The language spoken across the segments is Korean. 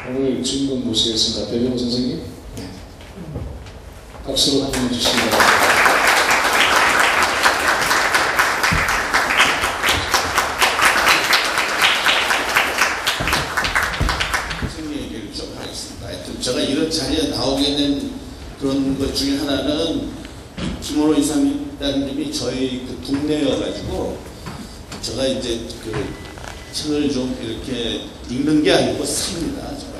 오늘 주인공 모시겠습니다. 배경호 선생님. 네. 박수로 환영해 주시기 바랍니다. 제가 이런 자리에 나오게 된 그런 것 중에 하나는 김원호 이사님이 저희 그 동네여가지고 제가 이제 그 책을 좀 이렇게 읽는 게 아니고 삽니다. 제가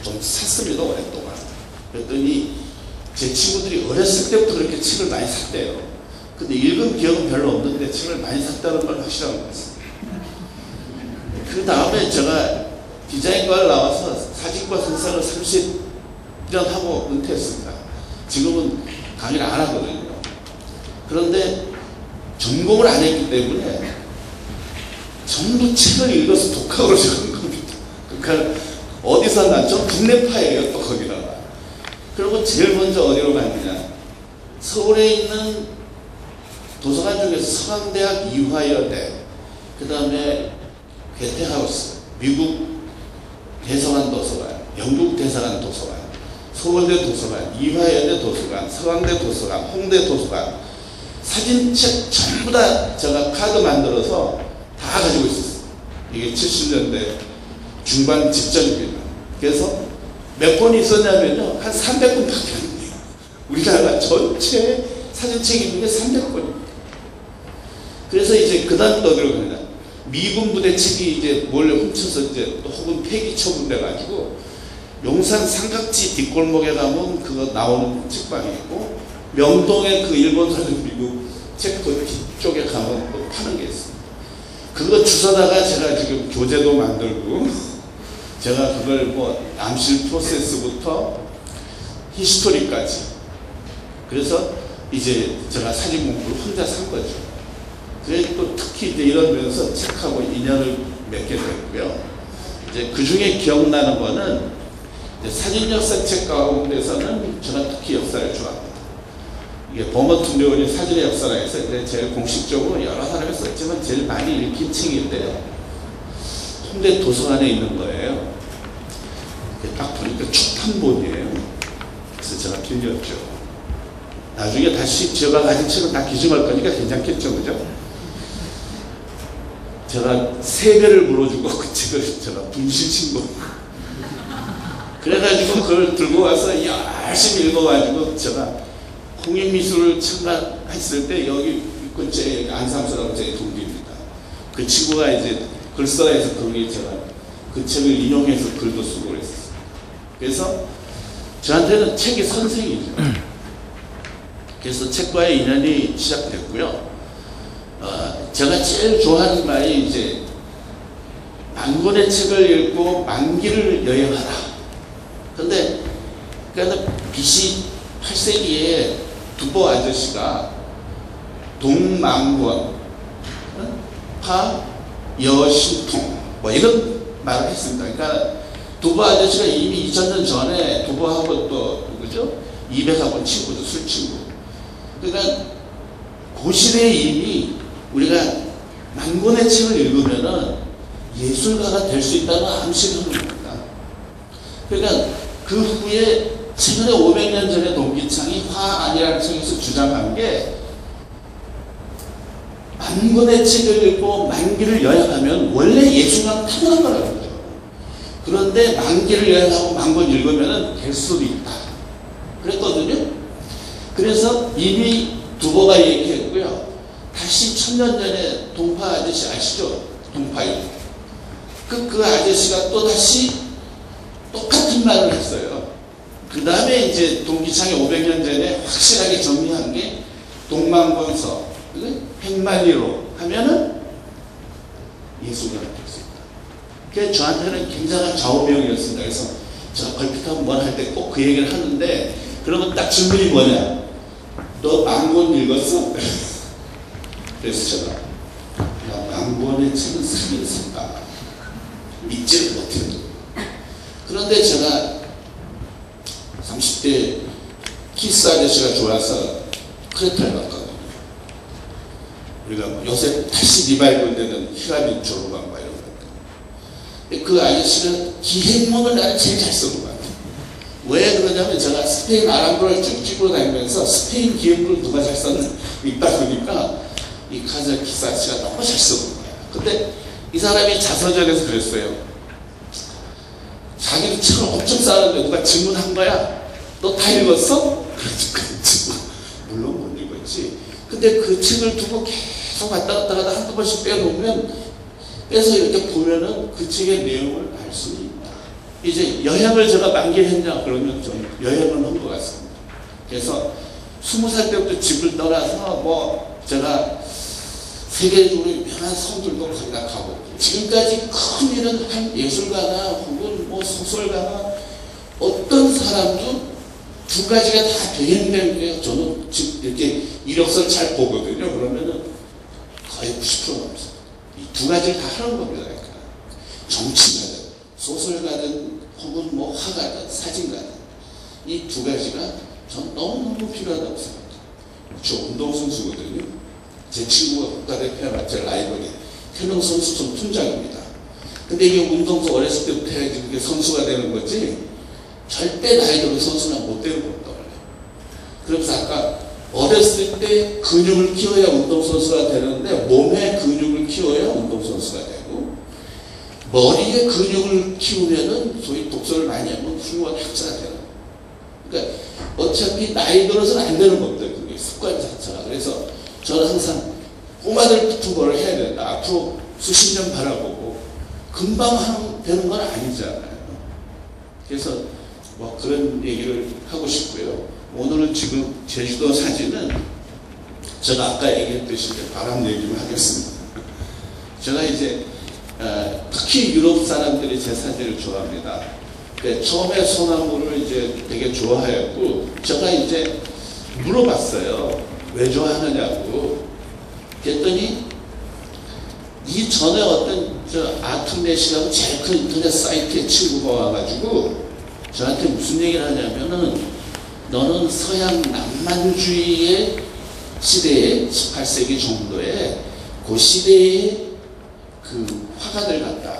좀 샀습니다, 오랫동안. 그랬더니 제 친구들이 어렸을 때부터 그렇게 책을 많이 샀대요. 근데 읽은 기억은 별로 없는데 책을 많이 샀다는 건 확실한 것 같습니다. 그 다음에 제가 디자인과를 나와서 사진과 선사를 30년 하고 은퇴했습니다. 지금은 강의를 안 하거든요. 그런데 전공을 안 했기 때문에 전부 책을 읽어서 독학으로 적은 겁니다. 그러니까 어디서 났죠? 국내파예요, 또 거기다가. 그리고 제일 먼저 어디로 갔느냐? 서울에 있는 도서관 중에서 서강대학 이화여대, 그 다음에 괴테하우스, 미국 대서관 도서관, 영국 대서관 도서관, 서울대 도서관, 이화여대 도서관, 서강대 도서관, 홍대 도서관, 사진책 전부 다 제가 카드 만들어서 다 가지고 있었어요. 이게 70년대 중반 직전입니다. 그래서 몇 권이 있었냐면요, 한 300권밖에 안 돼요. 우리나라 전체 사진책 있는 게 300권입니다. 그래서 이제 그 다음 또 어디로 가느냐? 미군 부대 책이 이제 몰래 훔쳐서 이제 또 혹은 폐기 처분돼가지고 용산 삼각지 뒷골목에 가면 그거 나오는 책방이 있고, 명동에 그 일본 사전 미국 책 그 뒤쪽에 가면 또 파는 게 있습니다. 그거 주워다가 제가 지금 교재도 만들고 제가 그걸 뭐 암실 프로세스부터 히스토리까지, 그래서 이제 제가 사진 공부를 혼자 산 거죠. 그래서 또 특히 이제 이런 면에서 책하고 인연을 맺게 됐고요. 이제 그 중에 기억나는 거는 이제 사진 역사 책 가운데서는 제가 특히 역사를 좋아합니다. 이게 버머튼 료원이 사진의 역사라 해서 제일 공식적으로 여러 사람이 썼지만 제일 많이 읽힌 책인데요. 홍대 도서관에 있는 거예요. 딱 보니까 초판본이에요. 그래서 제가 빌렸죠. 나중에 다시 제가 가진 책은 다 기증할 거니까 괜찮겠죠, 그죠? 제가 3배를 물어주고 그 책을 제가 분실친 거. 그래가지고 그걸 들고 와서 열심히 읽어가지고 제가 홍익미술을 참가했을 때 여기 근처에 안삼수라고 제 동기입니다. 그 친구가 이제 글 써라 해서 거기 제가 그 책을 인용해서 글도 쓰고 그랬어요. 그래서 저한테는 책이 선생이죠. 그래서 책과의 인연이 시작됐고요. 제가 제일 좋아하는 말이 이제 만권의 책을 읽고 만기를 여행하라. 근데 그러니까 BC 8세기에 두보 아저씨가 동만권, 파, 여신통 뭐 이런 말을 했습니다. 그러니까 두보 아저씨가 이미 2000년 전에 두보하고 또 누구죠? 이백하고 친구죠, 술 친구. 그러니까 그 시대에 이미 우리가 만권의 책을 읽으면은 예술가가 될 수 있다는 암시를 하는 겁니다. 그러니까 그 후에 최근에 500년 전에 동기창이 화안이라는 책에서 주장한 게 만권의 책을 읽고 만기를 여행하면 원래 예술가는 타고난 거라는 거죠. 그런데 만기를 여행하고 만권 읽으면 될 수도 있다. 그랬거든요. 그래서 이미 두보가 얘기했고요. 다시 1000년 전에 동파 아저씨 아시죠? 동파이. 그 아저씨가 또 다시 똑같은 말을 했어요. 그 다음에 이제 동기창이 500년 전에 확실하게 정리한 게 동만권서, 백만리로 하면은 예술가가 될 수 있다. 그게 저한테는 굉장한 좌우명이었습니다. 그래서 제가 걸핏하고 뭘 할 때 꼭 그 얘기를 하는데, 그러면 딱 질문이 뭐냐? 너 만권 읽었어? 그래서 제가 만권의 책은 사긴 샀다. 믿지를 못해요. 그런데 제가 30대 키스 아저씨가 좋아서 크레타를 갔거든요. 우리가 요새 다시 리바이벌 되는 히라빈 조르방 이런 거. 그 아저씨가 기행문을 나는 제일 잘 쓰는 것 같아요. 왜 그러냐면 제가 스페인 아람브를 쭉 찍고 다니면서 스페인 기행문을 누가 잘 썼나 있다 보니까 이 카자키사씨가 너무 잘 쓰는 거예요. 근데 이 사람이 자서전에서 그랬어요. 자기도 책을 엄청 쌓았는데 누가 질문한 거야. 너 다 읽었어? 물론 못 읽었지. 근데 그 책을 두고 계속 왔다 갔다 하다 한두 번씩 빼서 이렇게 보면은 그 책의 내용을 알 수 있다. 이제 여행을 제가 만개했냐 그러면 좀 여행을 한 것 같습니다. 그래서 20살 때부터 집을 떠나서 뭐 제가 세계적으로 유명한 성들도 거의 다 가고 지금까지 큰 일은 한 예술가나 혹은 뭐 소설가나 어떤 사람도 두 가지가 다 병행된 거예요. 저는 지금 이렇게 이력서를 잘 보거든요. 그러면은 거의 90% 넘습니다. 이 두 가지를 다 하는 겁니다. 그러니까 정치가든 소설가든 혹은 뭐 화가든 사진가든 이 두 가지가 전 너무너무 필요하다고 생각합니다. 저 운동선수거든요. 제 친구가 국가대표에 맞을 라이벌이 현역 선수 전 팀장입니다. 근데 이게 운동도 어렸을 때부터 해야지 그게 선수가 되는 거지 절대 나이 들어 선수는 못 되는 겁니다. 그래서 아까 어렸을 때 근육을 키워야 운동선수가 되는데 몸에 근육을 키워야 운동선수가 되고 머리에 근육을 키우면은 소위 독서를 많이 하면 훌륭한 학자가 되는 거예요. 그러니까 어차피 나이 들어서는 안 되는 겁니다. 그게 습관 자체가. 그래서 저는 항상 꼬마들부터 뭘 해야 된다. 앞으로 수십 년 바라보고 금방 되는 건 아니잖아요. 그래서 뭐 그런 얘기를 하고 싶고요. 오늘은 지금 제주도 사진은 제가 아까 얘기했듯이 바람 얘기만 하겠습니다. 제가 이제 특히 유럽 사람들이 제 사진을 좋아합니다. 처음에 소나무를 이제 되게 좋아했고 제가 이제 물어봤어요. 왜 좋아하느냐고. 그랬더니 이전에 어떤 아트넷이라고 제일 큰 인터넷 사이트의 친구가 와가지고 저한테 무슨 얘기를 하냐면은 너는 서양 낭만주의의 시대에 18세기 정도에 그 시대의 그 화가들 같다.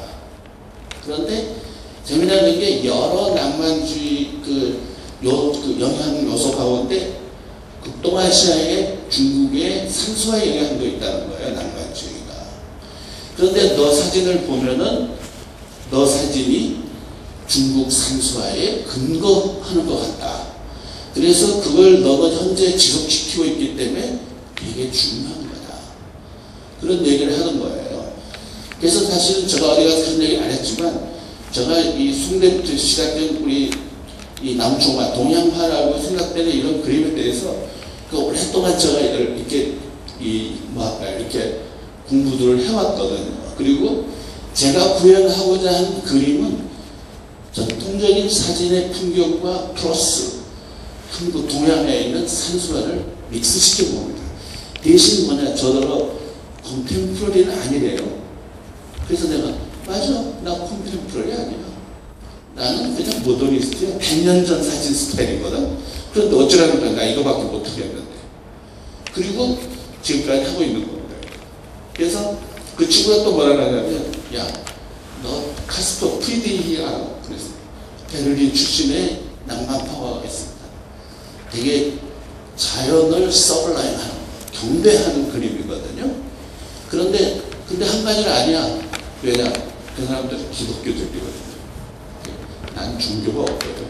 그런데 재미나는 게 여러 낭만주의 영향 요소 가운데 동아시아의 중국의 산소화의 영향도 있다는 거예요. 낭만주의가. 그런데 너 사진을 보면은 너 사진이 중국 산소화에 근거하는 것 같다. 그래서 그걸 너가 현재 지속시키고 있기 때문에 되게 중요한 거다. 그런 얘기를 하는 거예요. 그래서 사실은 제가 어디 가서 그런 얘기 안 했지만 제가 이 숭례부터 시작된 우리 이 남초화, 동양화라고 생각되는 이런 그림에 대해서 오랫동안 제가 이렇게 이렇게 공부들을 해왔거든요. 그리고 제가 구현하고자 한 그림은 전통적인 사진의 풍경과 플러스 한국 동양에 있는 산수화를 믹스시켜 봅니다. 대신 저더러 콘템포러리는 아니래요. 그래서 내가 맞아, 나 콘템포러리 아니야. 나는 그냥 모더니스트야. 100년 전 사진 스타일이거든. 그런데 어쩌라는 거야. 나 이거밖에 못하겠는데. 그리고 지금까지 하고 있는 겁니다. 그래서 그 친구가 또 뭐라 하냐면 야, 너 카스퍼 프리드리히 알아? 그래서 베를린 출신의 낭만 파워가 있습니다. 되게 자연을 서블라임하는 경배하는 그림이거든요. 근데 한 가지는 아니야. 왜냐? 그 사람들은 기독교적이거든요. 난 종교가 없거든.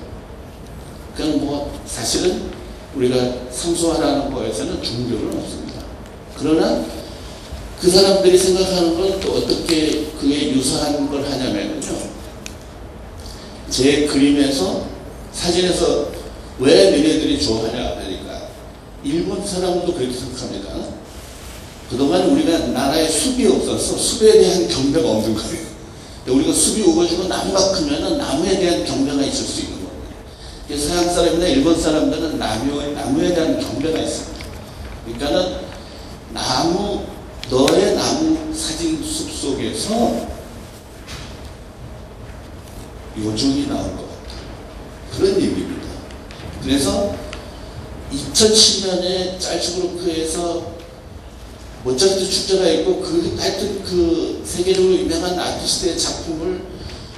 그냥 뭐 사실은 우리가 상소하라는 거에서는 종교는 없습니다. 그러나 그 사람들이 생각하는 건 또 어떻게 그에 유사한 걸 하냐면요. 제 그림에서 사진에서 왜 너네들이 좋아하냐 그러니까 일본 사람도 그렇게 생각합니다. 그동안 우리가 나라에 숲이 없어서 숲에 대한 경배가 없는 거예요. 우리가 숲이 우거지고 나무가 크면 나무에 대한 경배가 있을 수 있는 거예요. 서양 사람이나 일본 사람들은 나무에 대한 경배가 있습니다. 그러니까는 너의 나무 사진 숲 속에서 요정이 나올 것 같다. 그런 얘기입니다. 그래서 2010년에 짤츠부르크에서 모차르트 축제가 있고 하여튼 그 세계적으로 유명한 아티스트의 작품을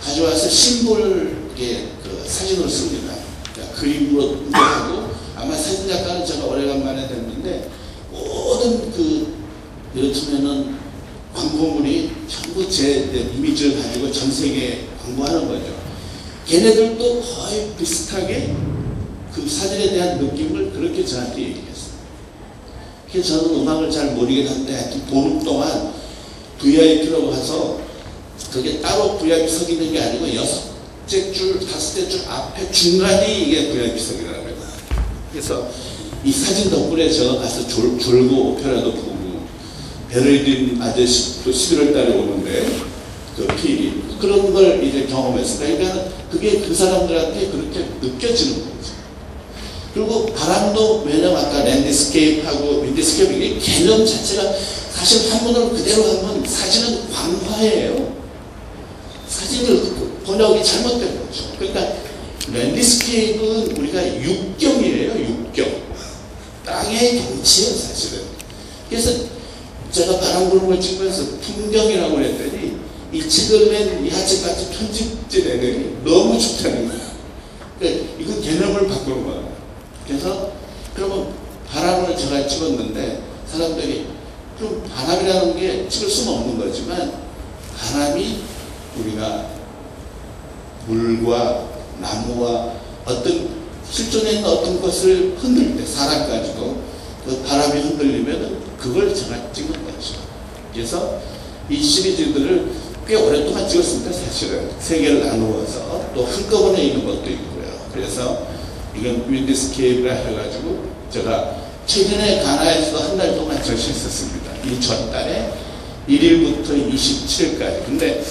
가져와서 심볼에 그 사진으로 씁니다. 그러니까 그림으로 하고 아마 사진작가는 제가 오래간만에 됐는데 모든 그 이렇다면은 광고물이 전부 제 이미지를 가지고 전 세계에 광고하는 거죠. 걔네들도 거의 비슷하게 그 사진에 대한 느낌을 그렇게 저한테 얘기했어요. 그래서 저는 음악을 잘 모르긴 한데 하여튼 보름 동안 VIP로 가서 그게 따로 VIP 석 있는 게 아니고 6째 줄, 5째 줄 앞에 중간이 이게 VIP석이라고 해요. 그래서 이 사진 덕분에 제가 가서 졸고 오페라도 보고 베를린 아저씨도 11월 달에 오는데 그 필이 그런 걸 이제 경험했어요. 그러니까 그게 그 사람들한테 그렇게 느껴지는 거죠. 그리고 바람도 왜냐면 아까 랜드스케이프하고 윈드스케이프 이게 개념 자체가 사실 한문을 그대로 하면 사진은 광화예요. 사진을 번역이 잘못된 거죠. 그러니까 랜드스케이프는 우리가 육경이에요. 육경. 땅의 경치예요 사실은. 그래서 제가 바람 부는 걸 찍으면서 풍경이라고 그랬더니 이 책을 낸 이 하책같이 편집진 애들이 너무 좋다는 거야. 그러니까 이건 개념을 바꾸는 거야. 그래서 그러면 바람을 제가 찍었는데 사람들이 그럼 바람이라는 게 찍을 수는 없는 거지만 바람이 우리가 물과 나무와 어떤 실존에 있는 어떤 것을 흔들 때 사람까지도 그 바람이 흔들리면 그걸 제가 찍은 거죠. 그래서 이 시리즈들을 꽤 오랫동안 찍었습니다. 사실은 3개를 나누어서 또 한꺼번에 있는 것도 있고요. 그래서 이건 윈드스케이프라 해가지고 제가 최근에 가나에서도 한 달 동안 전시했었습니다. 이 전달에 1일부터 27일까지. 근데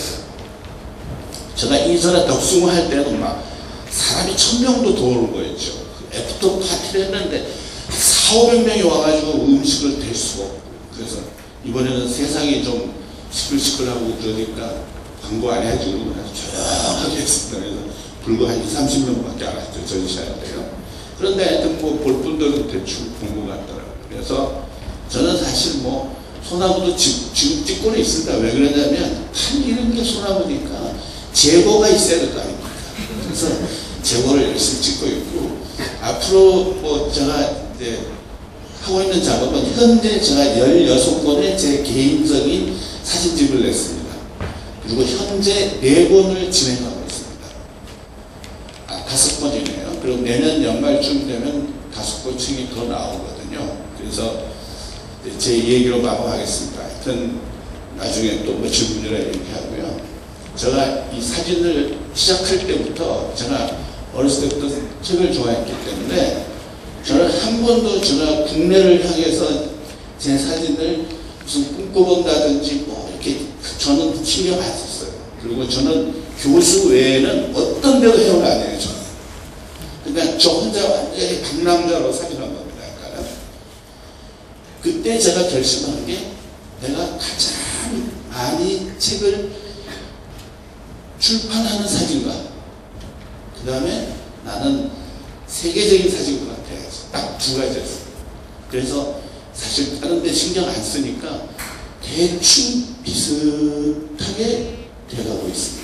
제가 이전에 덕숭어 할 때는 막 사람이 1000명도 더 오는 거였죠. 애프터 파티를 했는데 400~500명이 와가지고 음식을 댈 수가 없고. 그래서 이번에는 세상이 좀 시끌시끌하고 그러니까 광고 안 해야지 그러고 조용하게 했습니다. 그래서 불과 한 20~30명밖에 안 왔죠. 전시할 때요. 그런데 하여튼 뭐 볼 분들은 대충 본 것 같더라고요. 그래서 저는 사실 뭐 소나무도 지금 찍고는 있습니다. 왜 그러냐면 팔리는 게 소나무니까 재고가 있어야 될 거 아닙니까. 그래서 재고를 열심히 찍고 있고 앞으로 뭐 제가 이제 하고 있는 작업은 현재 제가 16권의 제 개인적인 사진집을 냈습니다. 그리고 현재 4권을 진행하고 있습니다. 5권이네요. 그리고 내년 연말쯤 되면 5권 책이 더 나오거든요. 그래서 제 얘기로 마무리하겠습니다. 하여튼 나중에 또 뭐 질문이라 얘기하고요. 제가 이 사진을 시작할 때부터 제가 어렸을 때부터 책을 좋아했기 때문에 저는 한 번도 제가 국내를 향해서 제 사진을 무슨 꿈꿔본다든지 뭐 이렇게 저는 신경 안 썼어요. 그리고 저는 교수 외에는 어떤 데도 회원 안 해요. 저는. 그러니까 저 혼자 완전히 강남자로 사진한 겁니다. 약간은. 그때 제가 결심한 게 내가 가장 많이 책을 출판하는 사진가, 그 다음에 나는 세계적인 사진가가 돼야지. 딱 2가지였어요. 그래서 사실 다른 데 신경 안 쓰니까 대충 비슷하게 돼가고 있습니다.